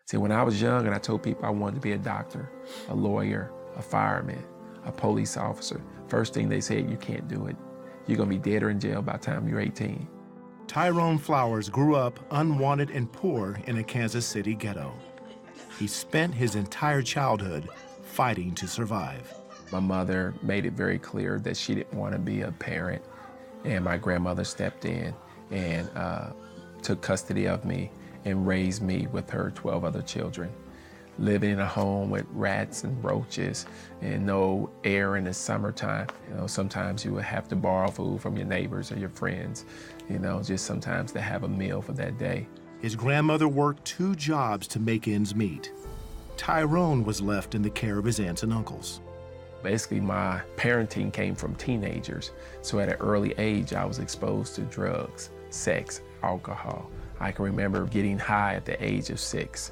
See, when I was young and I told people I wanted to be a doctor, a lawyer, a fireman, a police officer, first thing they said, you can't do it. You're gonna be dead or in jail by the time you're 18. Tyrone Flowers grew up unwanted and poor in a Kansas City ghetto. He spent his entire childhood fighting to survive. My mother made it very clear that she didn't want to be a parent, and my grandmother stepped in and took custody of me and raised me with her 12 other children. Living in a home with rats and roaches and no air in the summertime. You know, sometimes you would have to borrow food from your neighbors or your friends, you know, just sometimes to have a meal for that day. His grandmother worked 2 jobs to make ends meet. Tyrone was left in the care of his aunts and uncles. Basically, my parenting came from teenagers. So at an early age, I was exposed to drugs, sex, alcohol. I can remember getting high at the age of 6.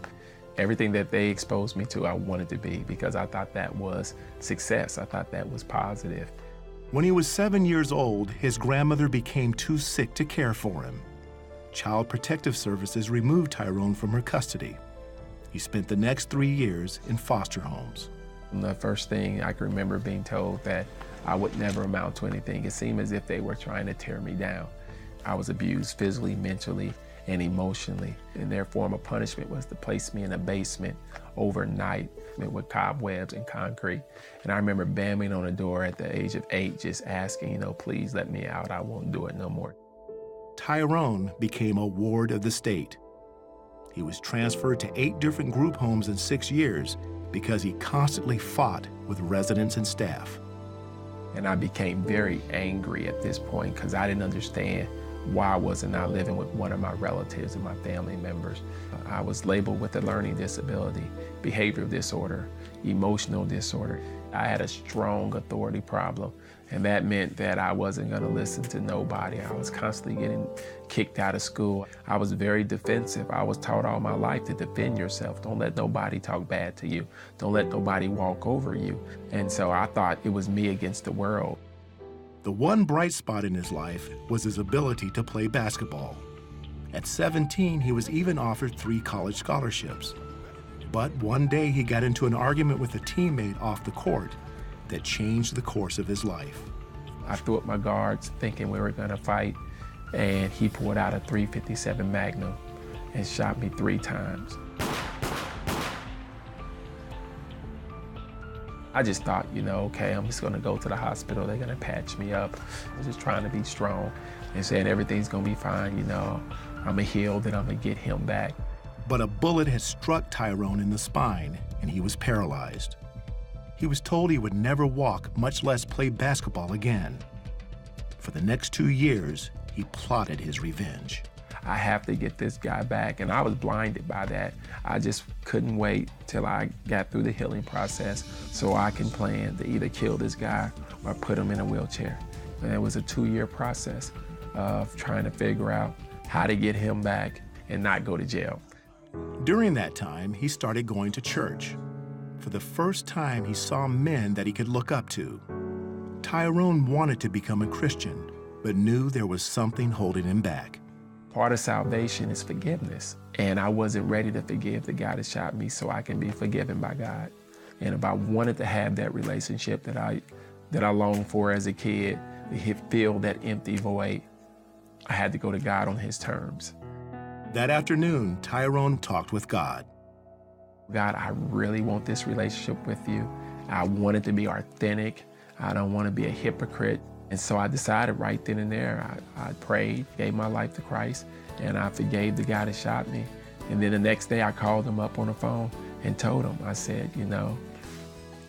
Everything that they exposed me to, I wanted to be because I thought that was success. I thought that was positive. When he was 7 years old, his grandmother became too sick to care for him. Child Protective Services removed Tyrone from her custody. He spent the next 3 years in foster homes. And the first thing I can remember being told that I would never amount to anything. It seemed as if they were trying to tear me down. I was abused physically, mentally, and emotionally. And their form of punishment was to place me in a basement overnight with cobwebs and concrete. And I remember banging on the door at the age of 8, just asking, you know, please let me out. I won't do it no more. Tyrone became a ward of the state. He was transferred to 8 different group homes in 6 years because he constantly fought with residents and staff. And I became very angry at this point because I didn't understand why wasn't I living with one of my relatives and my family members. I was labeled with a learning disability, behavioral disorder, emotional disorder. I had a strong authority problem, and that meant that I wasn't gonna listen to nobody. I was constantly getting kicked out of school. I was very defensive. I was taught all my life to defend yourself. Don't let nobody talk bad to you. Don't let nobody walk over you. And so I thought it was me against the world. The one bright spot in his life was his ability to play basketball. At 17, he was even offered 3 college scholarships. But one day he got into an argument with a teammate off the court that changed the course of his life. I threw up my guards thinking we were gonna fight, and he pulled out a .357 Magnum and shot me 3 times. I just thought, you know, okay, I'm just gonna go to the hospital, they're gonna patch me up. I was just trying to be strong and saying everything's gonna be fine, you know, I'm gonna heal, then I'm gonna get him back. But a bullet had struck Tyrone in the spine, and he was paralyzed. He was told he would never walk, much less play basketball again. For the next 2 years, he plotted his revenge. I have to get this guy back, and I was blinded by that. I just couldn't wait till I got through the healing process so I can plan to either kill this guy or put him in a wheelchair. And it was a 2-year process of trying to figure out how to get him back and not go to jail. During that time, he started going to church. For the first time, he saw men that he could look up to. Tyrone wanted to become a Christian, but knew there was something holding him back. Part of salvation is forgiveness. And I wasn't ready to forgive the guy that shot me so I can be forgiven by God. And if I wanted to have that relationship that I longed for as a kid, to fill that empty void, I had to go to God on his terms. That afternoon, Tyrone talked with God. God, I really want this relationship with you. I want it to be authentic. I don't want to be a hypocrite. And so I decided right then and there, I prayed, gave my life to Christ, and I forgave the guy that shot me. And then the next day I called him up on the phone and told him, I said, you know,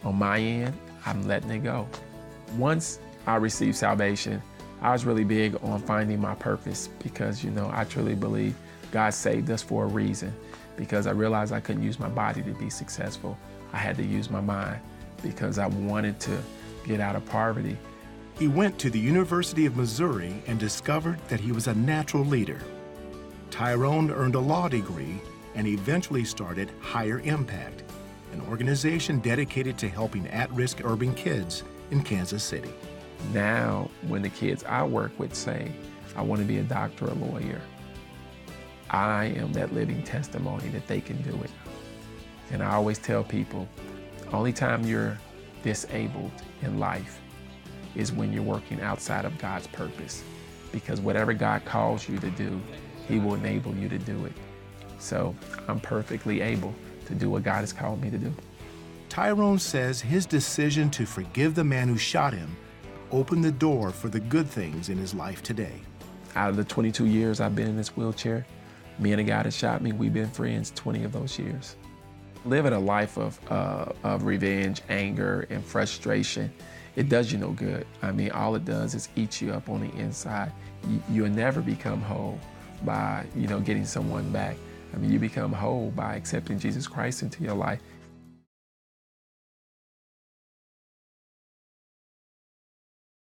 on my end, I'm letting it go. Once I received salvation, I was really big on finding my purpose because, you know, I truly believe God saved us for a reason because I realized I couldn't use my body to be successful. I had to use my mind because I wanted to get out of poverty. He went to the University of Missouri and discovered that he was a natural leader. Tyrone earned a law degree and eventually started Higher M-Pact, an organization dedicated to helping at-risk urban kids in Kansas City. Now, when the kids I work with say, I want to be a doctor or a lawyer, I am that living testimony that they can do it. And I always tell people, only time you're disabled in life is when you're working outside of God's purpose. Because whatever God calls you to do, He will enable you to do it. So I'm perfectly able to do what God has called me to do. Tyrone says his decision to forgive the man who shot him opened the door for the good things in his life today. Out of the 22 years I've been in this wheelchair, me and the guy that shot me, we've been friends 20 of those years. Living a life of revenge, anger, and frustration, it does you no good. I mean, all it does is eat you up on the inside. You'll never become whole by, getting someone back. I mean, you become whole by accepting Jesus Christ into your life